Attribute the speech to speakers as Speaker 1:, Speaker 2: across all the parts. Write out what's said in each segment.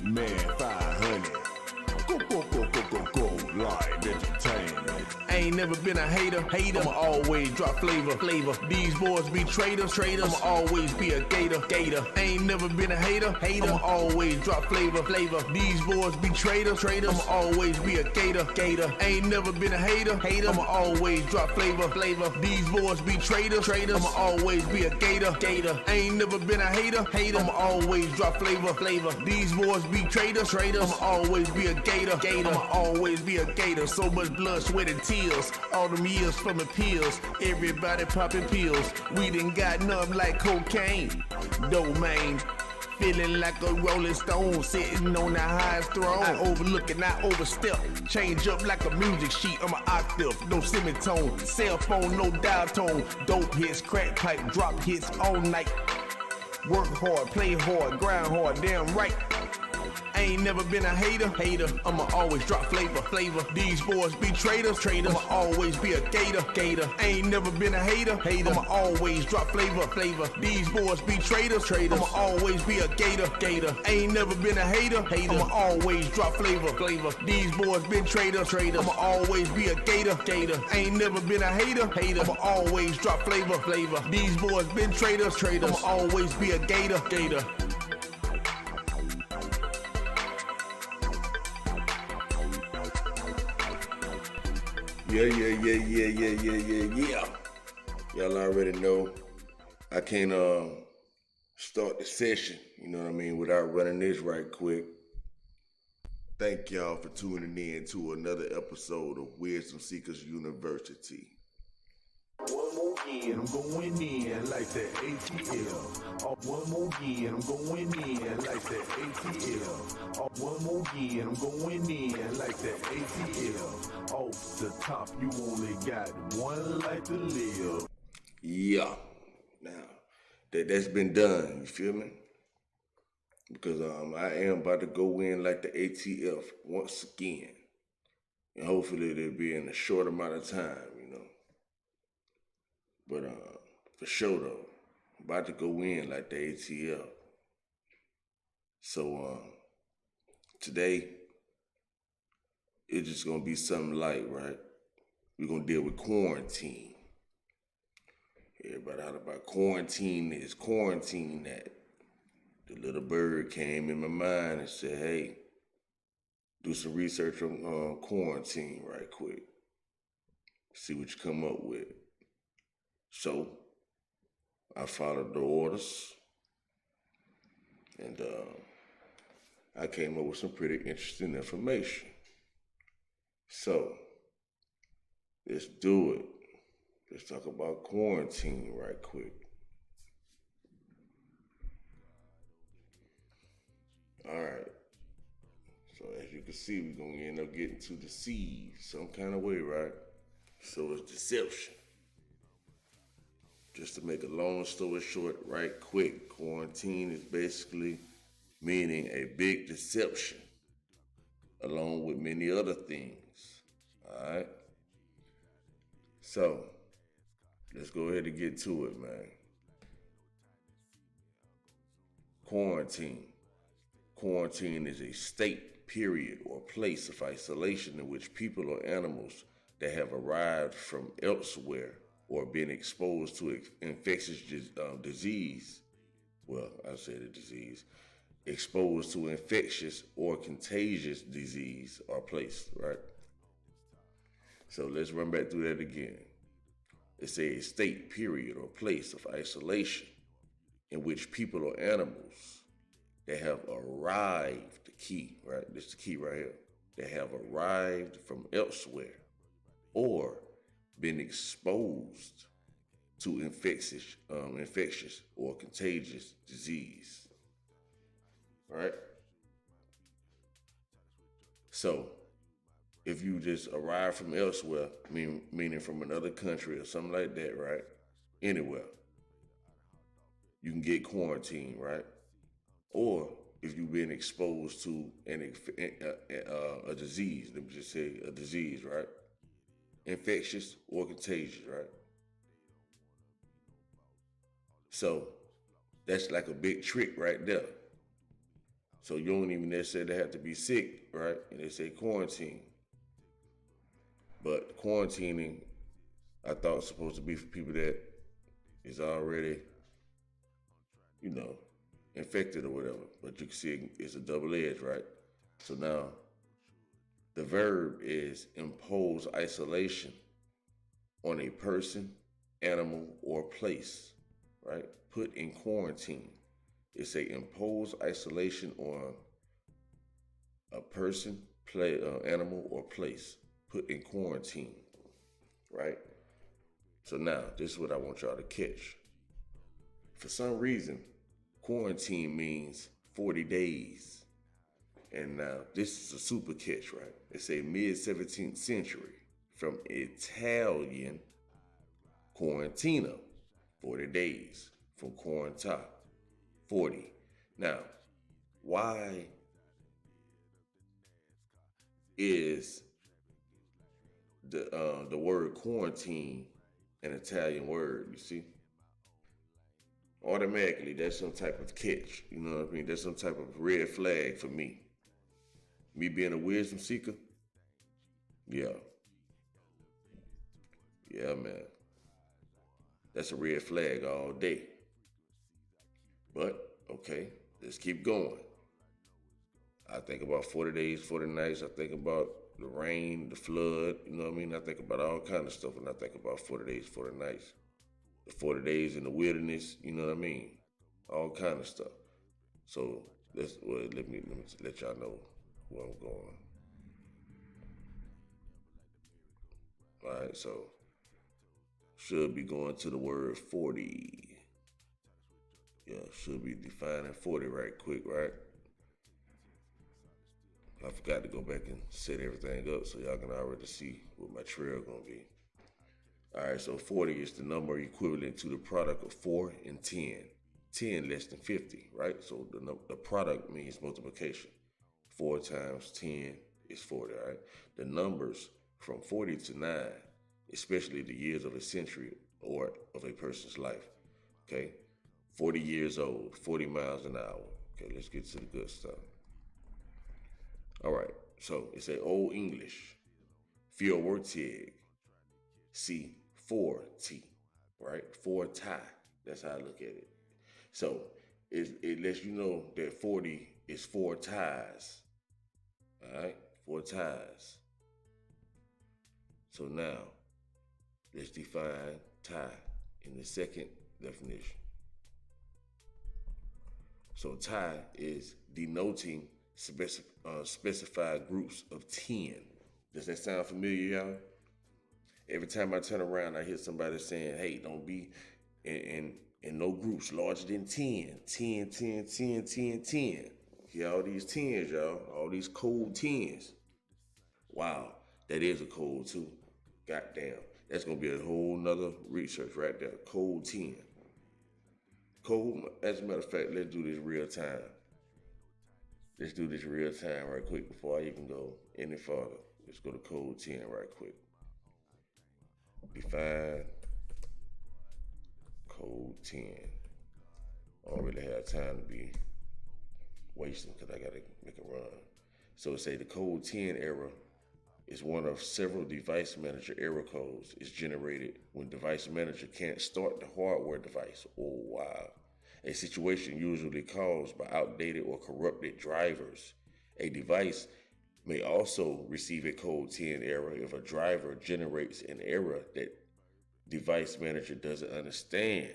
Speaker 1: Man 500. Go, live entertainment. I ain't never been a hater. I'ma always drop flavor. These boys be traitors. I'ma always be a gator. I ain't never been a hater. I'ma always drop flavor. These boys be traitors. I'ma always be a gator. I ain't never been a hater. I'ma always drop flavor. These boys be traitors. I'ma always be a gator. I ain't never been a hater. I'ma always drop flavor. These boys be traitors. I'ma always be a gator. I'ma always be a gator. So much blood, sweat, and tears. All them years from the pills. Everybody popping pills. We done got numb like cocaine. Domain. Feeling like a rolling stone, sitting on the highest throne. I overlook and I overstep. Change up like a music sheet. I'm an octave, no semitone. Cell phone, no dial tone. Dope hits, crack pipe, drop hits all night. Work hard, play hard, grind hard, damn right. I ain't never been a hater. I'ma always drop flavor. These boys be traitors. I'ma always be a gator. I ain't never been a hater. I'ma always drop flavor. These boys be traitors. I'ma always be a gator. I ain't never been a hater. I'ma always drop flavor. These boys been traitors. I'ma always be a gator. I ain't never been a hater. I'ma always drop flavor. These boys been traitors. I'ma always be a gator. Yeah. Y'all already know I can't start the session, you know what I mean, without running this right quick. Thank y'all for tuning in to another episode of Wisdom Seekers University. One more year, I'm going in like that ATL. One more year, I'm going in like that ATL. One more year, I'm going in like that ATL. Off the top, you only got one life to live. Yeah. Now, that's been done, you feel me? Because I am about to go in like the ATF once again. And hopefully it'll be in a short amount of time, you know. But for sure though, I'm about to go in like the ATL. So today, it's just gonna be something light, right? We're gonna deal with quarantine. Everybody out about quarantine is quarantine that. The little bird came in my mind and said, hey, do some research on quarantine right quick. See what you come up with. So, I followed the orders, and I came up with some pretty interesting information. So, let's do it. Let's talk about quarantine right quick. All right. So as you can see, we're going to end up getting to deceive some kind of way, right? So it's deception. Just to make a long story short, right quick, quarantine is basically meaning a big deception, along with many other things, all right? So, let's go ahead and get to it, man. Quarantine. Quarantine is a state, period, or place of isolation in which people or animals that have arrived from elsewhere or been exposed to infectious disease, well, I say the disease, exposed to infectious or contagious disease are placed, right? So let's run back through that again. It's a state, period, or place of isolation in which people or animals that have arrived, the key, right? This is the key right here. That have arrived from elsewhere or been exposed to infectious or contagious disease, right? So, if you just arrive from elsewhere, meaning from another country or something like that, right? Anywhere, you can get quarantined, right? Or if you've been exposed to a disease, let me just say a disease, right? Infectious or contagious, right? So that's like a big trick right there.
Speaker 2: So you don't even necessarily have to be sick, right? And they say quarantine. But quarantining, I thought was supposed to be for people that is already, you know, infected or whatever. But you can see it's a double edge, right? So now the verb is impose isolation on a person, animal, or place, right? Put in quarantine. It's a impose isolation on a person, animal, or place. Put in quarantine, right? So now, this is what I want y'all to catch. For some reason, quarantine means 40 days. And now, this is a super catch, right? It's a mid-17th century from Italian quarantino, 40 days, from quaranta, 40. Now, why is the word quarantine an Italian word, you see? Automatically, that's some type of catch. You know what I mean? That's some type of red flag for me. Me being a wisdom seeker, yeah. Yeah, man. That's a red flag all day. But, okay, let's keep going. I think about 40 days, 40 nights. I think about the rain, the flood, you know what I mean? I think about all kind of stuff when I think about 40 days, 40 nights. The 40 days in the wilderness, you know what I mean? All kind of stuff. So let me let y'all know where I'm going. All right, so should be going to the word 40. Yeah, should be defining 40 right quick, right? I forgot to go back and set everything up so y'all can already see what my trail gonna be. All right, so 40 is the number equivalent to the product of 4 and 10. 10 less than 50, right? So the product means multiplication. 4 times 10 is 40, all right? The numbers from 40 to 9, especially the years of a century or of a person's life, okay? 40 years old, 40 miles an hour. Okay, let's get to the good stuff. All right, so it's a Old English, Fiowortig, C, 4T, right? 4 that's how I look at it. So it lets you know that 40 is 4 ties, all right? 4 ties. So now, let's define tie in the second definition. So tie is denoting specified groups of 10. Does that sound familiar, y'all? Every time I turn around, I hear somebody saying, hey, don't be in no groups larger than 10. 10, 10, 10, 10, 10. Hear all these 10s, y'all. All these code 10s. Wow, that is a code too. Goddamn. That's going to be a whole nother research right there. Code 10. Code, as a matter of fact, let's do this real time. Let's do this real time right quick before I even go any further. Let's go to code 10 right quick. Define code 10. I don't really have time to be wasting because I got to make a run. So it say the code 10 error is one of several device manager error codes. It's generated when device manager can't start the hardware device. Oh, wow. A situation usually caused by outdated or corrupted drivers. A device may also receive a code 10 error if a driver generates an error that device manager doesn't understand.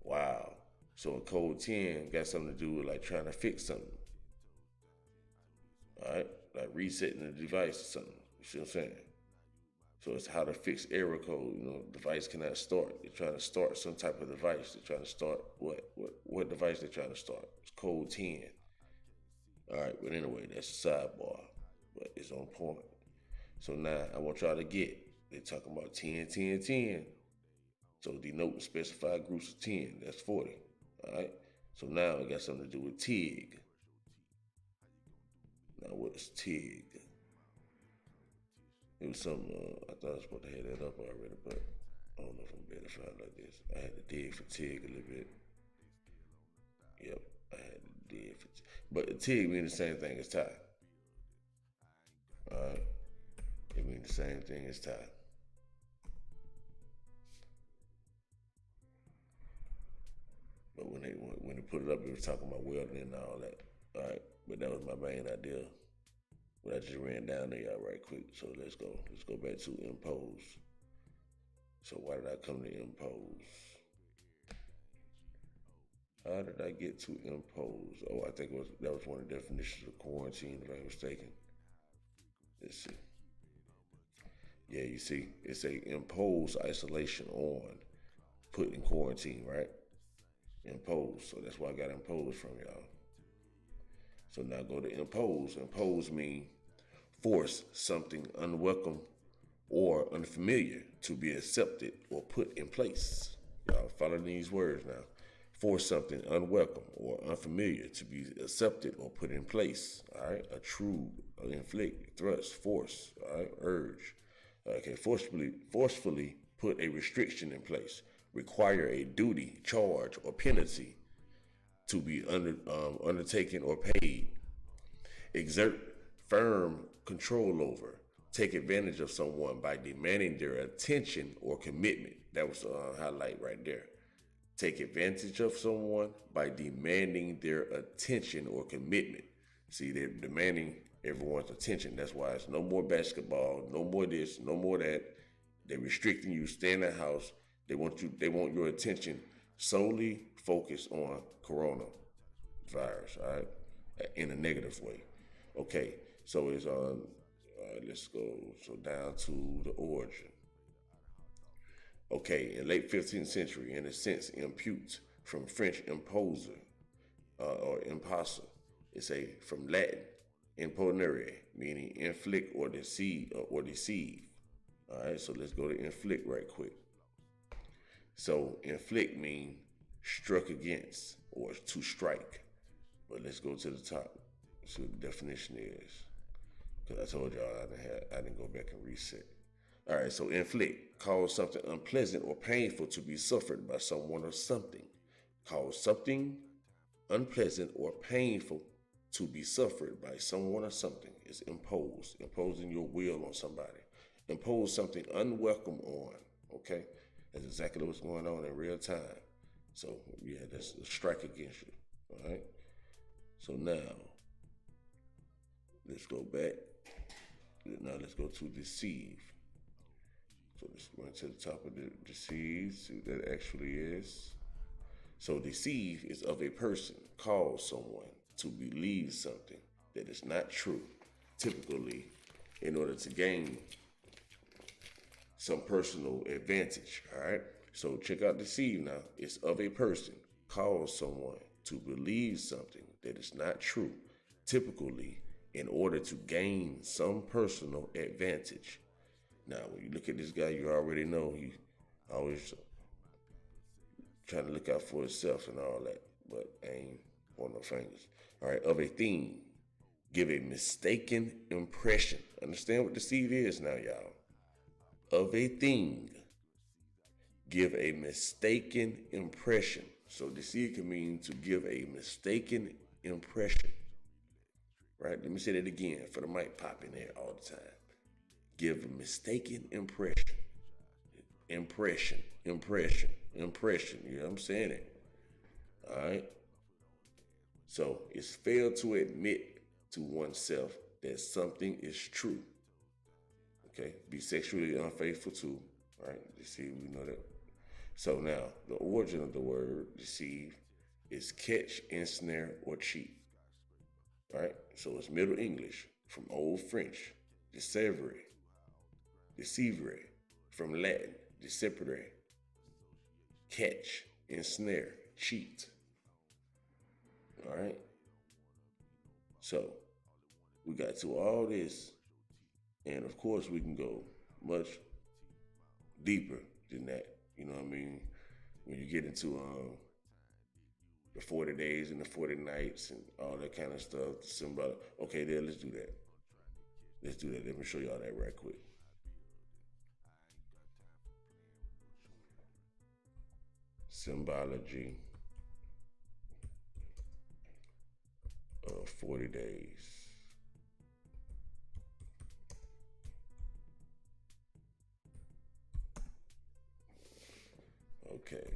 Speaker 2: Wow. So a code 10 got something to do with like trying to fix something. All right? Like resetting the device or something. You see what I'm saying? So it's how to fix error code. You know, device cannot start. They're trying to start some type of device. They're trying to start what device they're trying to start? It's code 10. All right, but anyway, that's a sidebar. But it's on point. So now I want y'all to get, they're talking about 10, 10, 10. So denoting specified groups of 10, that's 40. All right? So now it got something to do with TIG. Now what is TIG? It was something, I thought I was supposed to have that up already, but I don't know if I'm better to find like this. I had to dig for TIG a little bit. Yep, I had to But TIG means the same thing as tie. Alright? It means the same thing as tie. But when they put it up, they were talking about welding and all that. Alright? But that was my main idea. But I just ran down there y'all right quick. So let's go. Let's go back to impose. So why did I come to impose? How did I get to impose? Oh, I think that was one of the definitions of quarantine, if I'm not mistaken. Let's see. Yeah, you see, it's a impose isolation on, put in quarantine, right? Impose. So that's why I got impose from y'all. So now go to impose. Impose means force something unwelcome or unfamiliar to be accepted or put in place. Y'all follow these words now. Force something unwelcome or unfamiliar to be accepted or put in place. All right, a true, inflict, thrust, force. All right, urge. Okay, forcefully put a restriction in place. Require a duty, charge, or penalty to be undertaken or paid. Exert firm control over. Take advantage of someone by demanding their attention or commitment. That was the highlight right there. Take advantage of someone by demanding their attention or commitment. See, they're demanding everyone's attention. That's why it's no more basketball, no more this, no more that. They're restricting you. Stay in the house. They want your attention solely focused on coronavirus, all right, in a negative way. Okay, so it's on. Let's go down to the origin. Okay, in late 15th century, in a sense, imputes from French imposer or imposter. It's from Latin, imponere, meaning inflict or deceive All right, so let's go to inflict right quick. So inflict means struck against or to strike. But let's go to the top. See what the definition is. Because I told y'all I didn't go back and reset. All right, so inflict, cause something unpleasant or painful to be suffered by someone or something. Cause something unpleasant or painful to be suffered by someone or something is impose, imposing your will on somebody. Impose something unwelcome on, okay? That's exactly what's going on in real time. So, yeah, that's a strike against you, all right? So now, let's go back. Now let's go to deceive. So let's go to the top of the deceive, see what that actually is. So deceive is of a person, cause someone to believe something that is not true, typically in order to gain some personal advantage, all right? So check out deceive now. It's of a person, cause someone to believe something that is not true, typically in order to gain some personal advantage. Now, when you look at this guy, you already know he always trying to look out for himself and all that, but ain't on no fingers. All right, of a thing, give a mistaken impression. Understand what deceive is now, y'all. Of a thing, give a mistaken impression. So deceive can mean to give a mistaken impression. Right? Let me say that again for the mic popping there all the time. Give a mistaken impression. Impression. You know what I'm saying? It. All right? So it's fail to admit to oneself that something is true. Okay? Be sexually unfaithful too. Right? Deceive, we know that. So now, the origin of the word deceive is catch, ensnare, or cheat. Right? So it's Middle English from Old French, decevere, from Latin, decepere, catch, ensnare, cheat. All right? So we got to all this, and of course we can go much deeper than that. You know what I mean? When you get into the 40 days and the 40 nights and all that kind of stuff, symbolic. Okay, there, let's do that. Let me show y'all that right quick. Symbology of 40 days. Okay.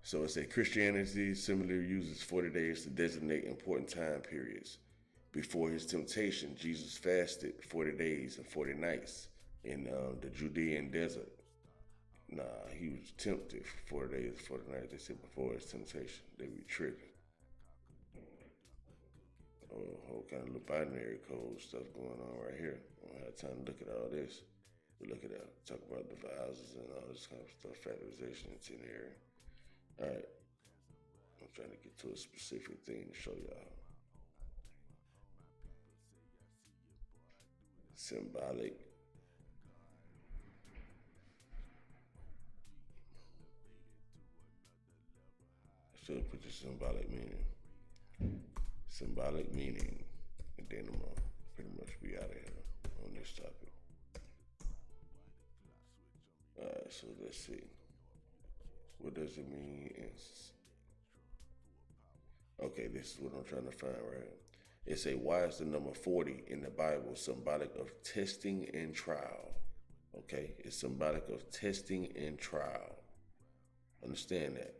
Speaker 2: So it said Christianity similarly uses 40 days to designate important time periods. Before his temptation, Jesus fasted 40 days and 40 nights in the Judean desert. Nah, he was tempted for 40 days and 40 nights. They said before his temptation. They be tripping. Oh, a whole kind of little binary code stuff going on right here. I don't have time to look at all this. But look at that. Talk about devices and all this kind of stuff, factorization in 10 area. All right. I'm trying to get to a specific thing to show y'all. Symbolic. I should have put the symbolic meaning. Symbolic meaning. And then I'm going to pretty much be out of here on this topic. Alright, so let's see. What does it mean? Okay, this is what I'm trying to find right. It say, why is the number 40 in the Bible symbolic of testing and trial? Okay, it's symbolic of testing and trial. Understand that.